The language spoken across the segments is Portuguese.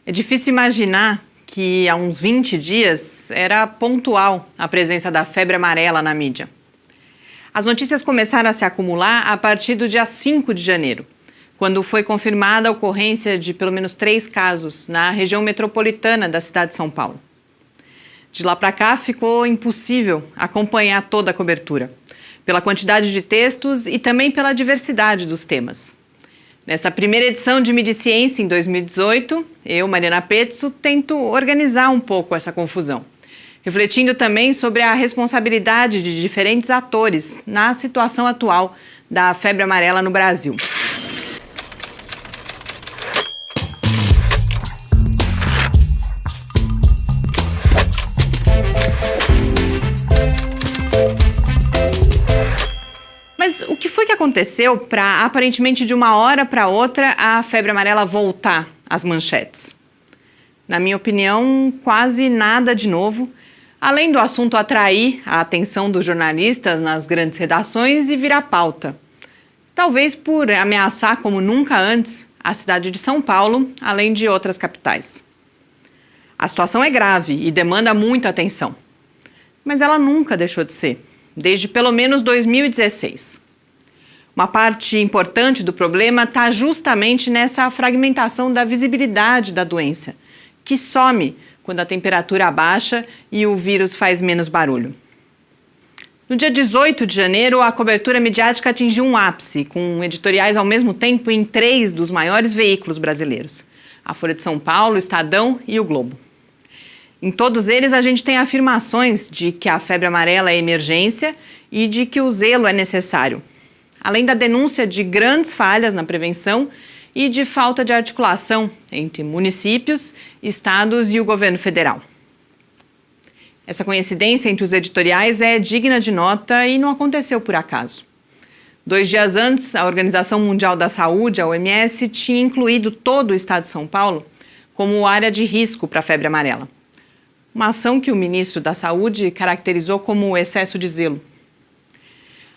É difícil imaginar que há uns 20 dias era pontual a presença da febre amarela na mídia. As notícias começaram a se acumular a partir do dia 5 de janeiro, quando foi confirmada a ocorrência de pelo menos 3 casos na região metropolitana da cidade de São Paulo. De lá para cá ficou impossível acompanhar toda a cobertura, pela quantidade de textos e também pela diversidade dos temas. Nessa primeira edição de Mídia e Ciência, em 2018, eu, Mariana Pezzo, tento organizar um pouco essa confusão, refletindo também sobre a responsabilidade de diferentes atores na situação atual da febre amarela no Brasil. Mas o que foi que aconteceu para, aparentemente, de uma hora para outra, a febre amarela voltar às manchetes? Na minha opinião, quase nada de novo, além do assunto atrair a atenção dos jornalistas nas grandes redações e virar pauta. Talvez por ameaçar como nunca antes a cidade de São Paulo, além de outras capitais. A situação é grave e demanda muita atenção. Mas ela nunca deixou de ser, desde pelo menos 2016. Uma parte importante do problema está justamente nessa fragmentação da visibilidade da doença, que some quando a temperatura abaixa e o vírus faz menos barulho. No dia 18 de janeiro, a cobertura midiática atingiu um ápice, com editoriais ao mesmo tempo em 3 dos maiores veículos brasileiros: a Folha de São Paulo, o Estadão e o Globo. Em todos eles, a gente tem afirmações de que a febre amarela é emergência e de que o zelo é necessário, além da denúncia de grandes falhas na prevenção e de falta de articulação entre municípios, estados e o governo federal. Essa coincidência entre os editoriais é digna de nota e não aconteceu por acaso. 2 dias antes, a Organização Mundial da Saúde, a OMS, tinha incluído todo o estado de São Paulo como área de risco para a febre amarela. Uma ação que o ministro da Saúde caracterizou como excesso de zelo.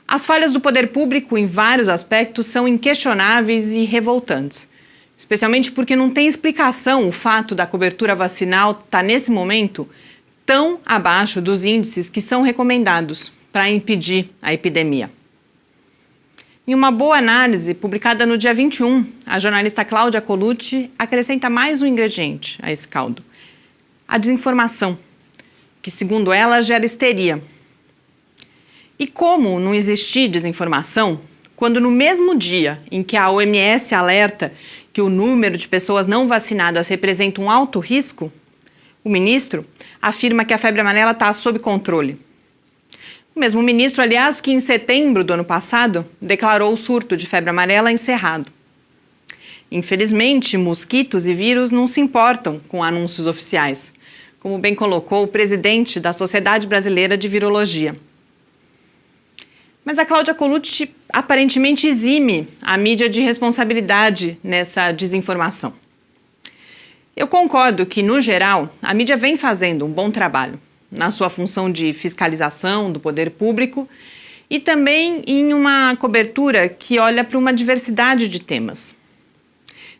As falhas do poder público em vários aspectos são inquestionáveis e revoltantes, especialmente porque não tem explicação o fato da cobertura vacinal estar, nesse momento, tão abaixo dos índices que são recomendados para impedir a epidemia. Em uma boa análise, publicada no dia 21, a jornalista Cláudia Colucci acrescenta mais um ingrediente a esse caldo: a desinformação, que, segundo ela, gera histeria. E como não existir desinformação quando no mesmo dia em que a OMS alerta que o número de pessoas não vacinadas representa um alto risco, o ministro afirma que a febre amarela está sob controle? O mesmo ministro, aliás, que em setembro do ano passado declarou o surto de febre amarela encerrado. Infelizmente, mosquitos e vírus não se importam com anúncios oficiais, como bem colocou o presidente da Sociedade Brasileira de Virologia. Mas a Cláudia Colucci aparentemente exime a mídia de responsabilidade nessa desinformação. Eu concordo que, no geral, a mídia vem fazendo um bom trabalho na sua função de fiscalização do poder público e também em uma cobertura que olha para uma diversidade de temas.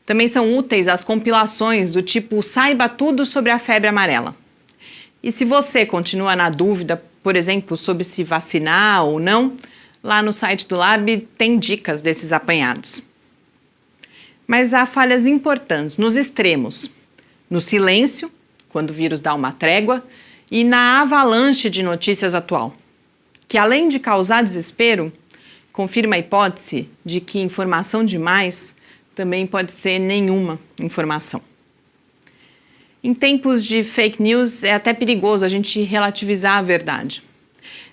Também são úteis as compilações do tipo Saiba Tudo sobre a Febre Amarela. E se você continua na dúvida, por exemplo, sobre se vacinar ou não, lá no site do Lab tem dicas desses apanhados. Mas há falhas importantes nos extremos: no silêncio, quando o vírus dá uma trégua, e na avalanche de notícias atual, que, além de causar desespero, confirma a hipótese de que informação demais também pode ser nenhuma informação. Em tempos de fake news, é até perigoso a gente relativizar a verdade.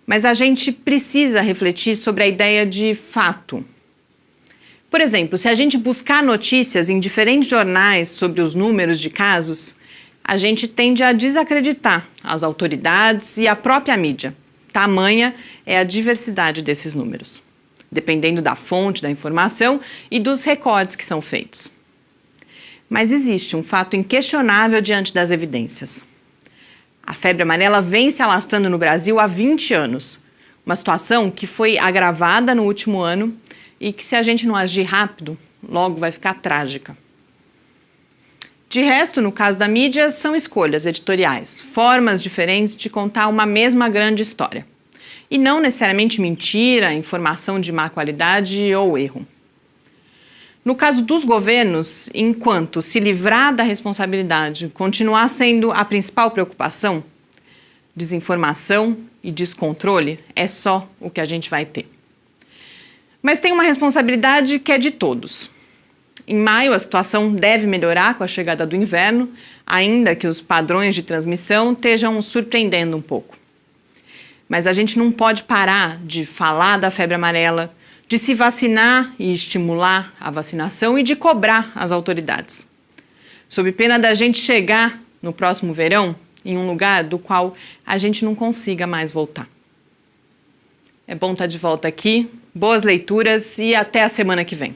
Mas a gente precisa refletir sobre a ideia de fato. Por exemplo, se a gente buscar notícias em diferentes jornais sobre os números de casos, a gente tende a desacreditar as autoridades e a própria mídia. Tamanha é a diversidade desses números, dependendo da fonte da informação e dos recortes que são feitos. Mas existe um fato inquestionável diante das evidências. A febre amarela vem se alastrando no Brasil há 20 anos, uma situação que foi agravada no último ano e que, se a gente não agir rápido, logo vai ficar trágica. De resto, no caso da mídia, são escolhas editoriais, formas diferentes de contar uma mesma grande história. E não necessariamente mentira, informação de má qualidade ou erro. No caso dos governos, enquanto se livrar da responsabilidade continuar sendo a principal preocupação, desinformação e descontrole é só o que a gente vai ter. Mas tem uma responsabilidade que é de todos. Em maio, a situação deve melhorar com a chegada do inverno, ainda que os padrões de transmissão estejam surpreendendo um pouco. Mas a gente não pode parar de falar da febre amarela, de se vacinar e estimular a vacinação e de cobrar as autoridades. Sob pena da gente chegar no próximo verão em um lugar do qual a gente não consiga mais voltar. É bom estar de volta aqui, boas leituras e até a semana que vem.